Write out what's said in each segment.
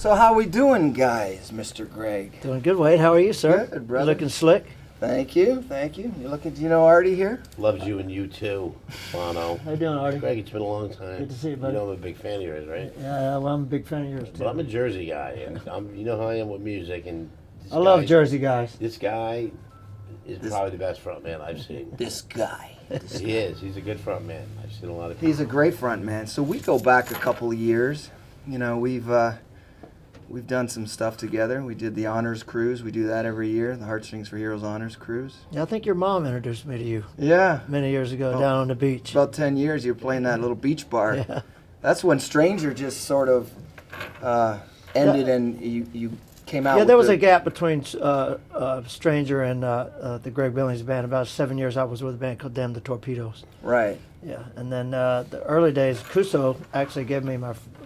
So how we doing, guys, Mr. Greg? Doing good, Wade. How are you, sir? Good, brother. You looking slick? Thank you, thank you. You looking? Do you know Artie here? Loves you and you too, Bono. How you doing, Artie? Greg, it's been a long time. Good to see you, buddy. You know I'm a big fan of yours, right? Yeah, well, I'm a big fan of yours, too. But I'm a Jersey guy, and you know how I am with music. And I love Jersey guys. This guy is probably the best front man I've seen. This guy. He is. He's a good front man. I've seen a lot of people. He's a great front man. So we go back a couple of years. You know, we've done some stuff together. We did the Honors Cruise. We do that every year, the Heartstrings for Heroes Honors Cruise. Yeah, I think your mom introduced me to you Yeah. many years ago down on the beach. About 10 years, you were playing that little beach bar. Yeah. That's when Stranger just sort of ended and you came out. Yeah, with there was the- a gap between Stranger and the Greg Billings band. About 7 years I was with a band called Damn the Torpedoes. Right. Yeah, and then the early days, Cuso actually gave me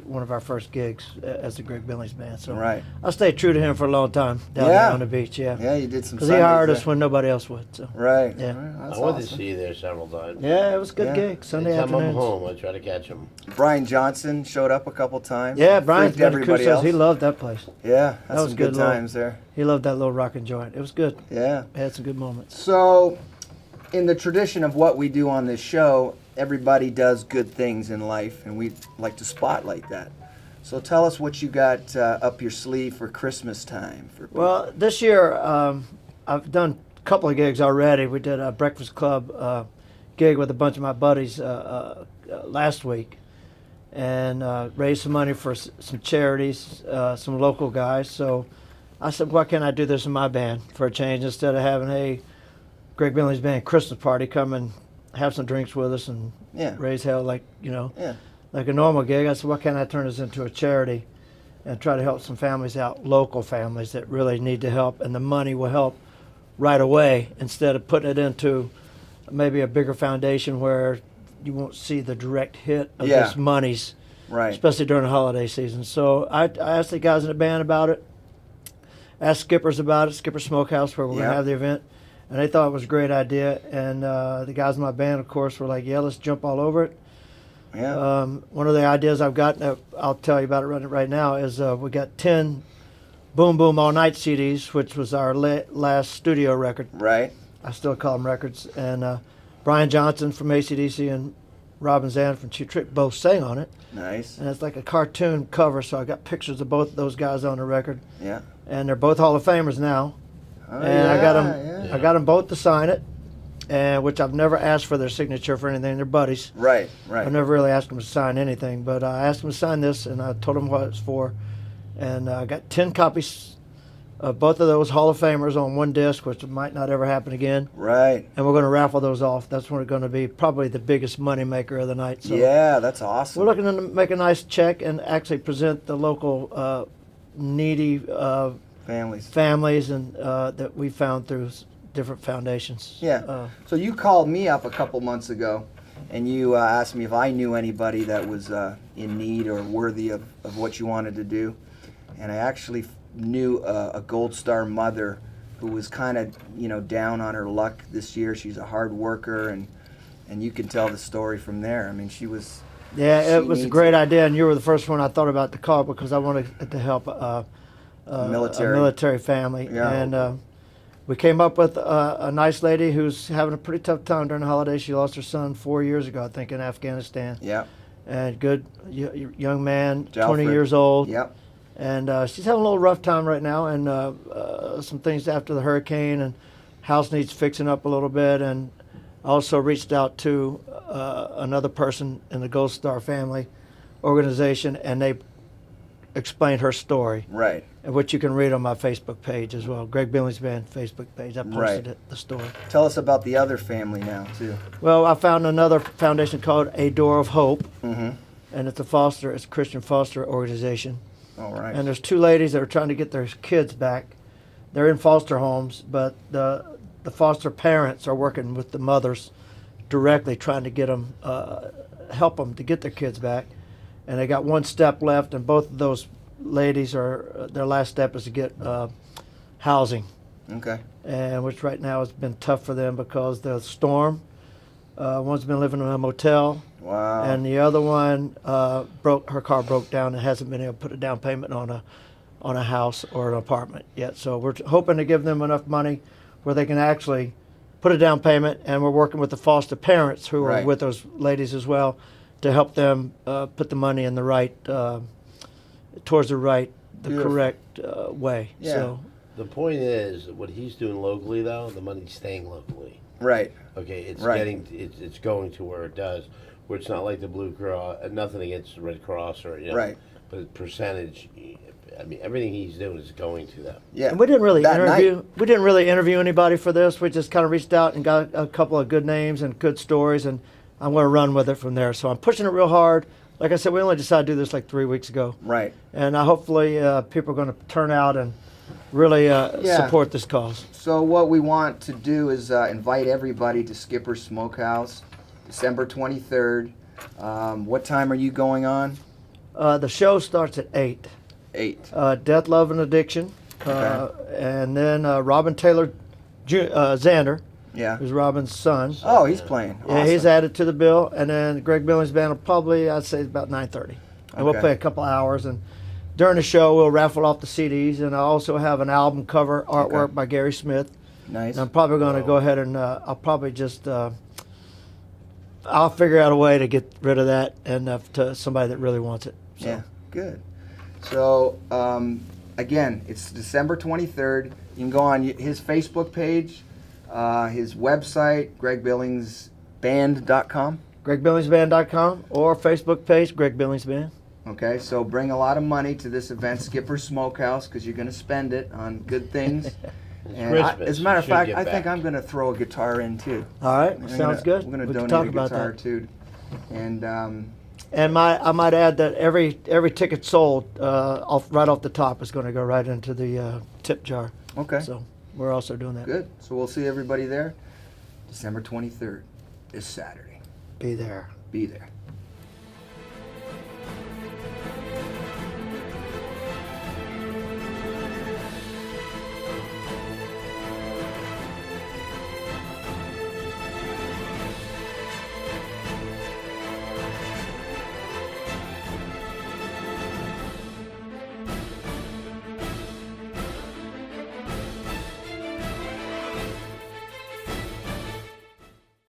one of our first gigs as the Greg Billings band. So Right. I stayed true to him for a long time down Yeah. there on the beach. Yeah, Yeah, you did some. because he Sundays hired there. us when nobody else would. So Right. Yeah. Right. That's I went awesome. to see you there several times. yeah, it was a good Yeah. gig. Sunday Anytime I'm afternoons. home, I try to catch him. Brian Johnson showed up a couple times. Yeah, Brian's Freaked been to everybody Cuso's. else. He loved that place. Yeah, that's That was some good good little- times there. He loved that little rockin' joint. It was good. Yeah. It had some good moments. So, in the tradition of what we do on this show, everybody does good things in life, and we like to spotlight that. So tell us what you got up your sleeve for Christmas time. Well, this year I've done a couple of gigs already. We did a Breakfast Club gig with a bunch of my buddies last week, and raised some money for some charities, some local guys. So I said, why can't I do this in my band for a change instead of having a Greg Billings band Christmas party, come and have some drinks with us and Yeah. raise hell like Yeah. like a normal gig. I said, why can't I turn this into a charity and try to help some families out, local families that really need the help, and the money will help right away instead of putting it into maybe a bigger foundation where you won't see the direct hit of Yeah. this monies, Right. especially during the holiday season. So I asked the guys in the band about it, asked Skippers about it, Skipper Smokehouse, where we're going Yeah. to have the event, and they thought it was a great idea. And the guys in my band, of course, were like, yeah, let's jump all over it. Yeah. One of the ideas I've got, I'll tell you about it right now, is we got 10 Boom Boom All Night CDs, which was our last studio record. Right. I still call them records. And Brian Johnson from AC/DC and Robin Zan from Cheap Trick both sang on it. Nice. And it's like a cartoon cover, so I got pictures of both of those guys on the record. Yeah. And they're both Hall of Famers now. Oh, And I got them. Yeah. I got them both to sign it, and which I've never asked for their signature for anything. They're buddies. Right. Right. I've never really asked them to sign anything, but I asked them to sign this, and I told them what it's for. And I got 10 copies of both of those Hall of Famers on one disc, which might not ever happen again. Right. And we're going to raffle those off. That's when it's going to be probably the biggest money maker of the night. So Yeah, that's awesome. we're looking to make a nice check and actually present the local needy Families. and that we found through different foundations. Yeah. So you called me up a couple months ago, and you asked me if I knew anybody that was in need or worthy of what you wanted to do. And I actually knew a Gold Star mother who was kind of, down on her luck this year. She's a hard worker, and you can tell the story from there. I mean, she was... Yeah, she it was a needs great idea, and you were the first one I thought about to call because I wanted to help Military. a military family. Yeah. And we came up with a nice lady who's having a pretty tough time during the holidays. She lost her son 4 years ago, I think, in Afghanistan. Yeah. And good young man, 20 Jalfred. years old. Yep. And she's having a little rough time right now, and some things after the hurricane, and house needs fixing up a little bit. And I also reached out to another person in the Gold Star family organization, and they explained her story, Right. which you can read on my Facebook page as well, Greg Billings Band Facebook page. I posted Right. the story. Tell us about the other family now, too. Well, I found another foundation called A Door of Hope, Mm-hmm. and it's a Christian foster organization. All right. And there's two ladies that are trying to get their kids back. They're in foster homes, but the foster parents are working with the mothers directly, trying to get them, help them to get their kids back. And they got one step left, and both of those ladies their last step is to get housing, Okay. and which right now has been tough for them because the storm. One's been living in a motel. Wow. And the other one her car broke down and hasn't been able to put a down payment on on a house or an apartment yet. So we're hoping to give them enough money where they can actually put a down payment, and we're working with the foster parents who are Right. with those ladies as well to help them put the money in the right, towards the Beautiful. correct way. Yeah. So, The point is, what he's doing locally, though, the money's staying locally. Right. Okay, it's Right. it's going to where it does, where it's not like the Blue Cross. Nothing against the Red Cross or Right. but percentage. I mean, everything he's doing is going to them. Yeah. and we didn't really That interview. night- We didn't really interview anybody for this. We just kind of reached out and got a couple of good names and good stories, and I'm going to run with it from there. So I'm pushing it real hard. Like I said, we only decided to do this like 3 weeks ago, Right. and hopefully people are going to turn out and really support this cause. So what we want to do is invite everybody to Skipper Smokehouse, December 23rd. What time are you going on? The show starts at 8. 8. Death, Love, and Addiction, Okay. and then Robin Taylor Xander, Yeah. who's Robin's son. Oh, he's playing. Yeah, he's Awesome. added to the bill, and then Greg Billings band will probably, I'd say, about 9:30, and we'll Okay. play a couple hours. And during the show, we'll raffle off the CDs, and I also have an album cover artwork Okay. by Gary Smith. Nice. And I'm probably going to go ahead and I'll probably just I'll figure out a way to get rid of that and to somebody that really wants it. So. Yeah, good. So, again, it's December 23rd. You can go on his Facebook page, his website, GregBillingsBand.com. GregBillingsBand.com or Facebook page, Greg Billings Band. Okay, so bring a lot of money to this event, Skipper Smokehouse, because you're going to spend it on good things. And Christmas, as a matter you of should fact, get I think back. I'm going to throw a guitar in too. All right, I'm sounds gonna- good. We're going We to can donate talk a about guitar that. too. And And I might add that every ticket sold right off the top is going to go right into the tip jar. okay, So we're also doing that. good. So we'll see everybody there, December 23rd, this Saturday. Be there. Be there.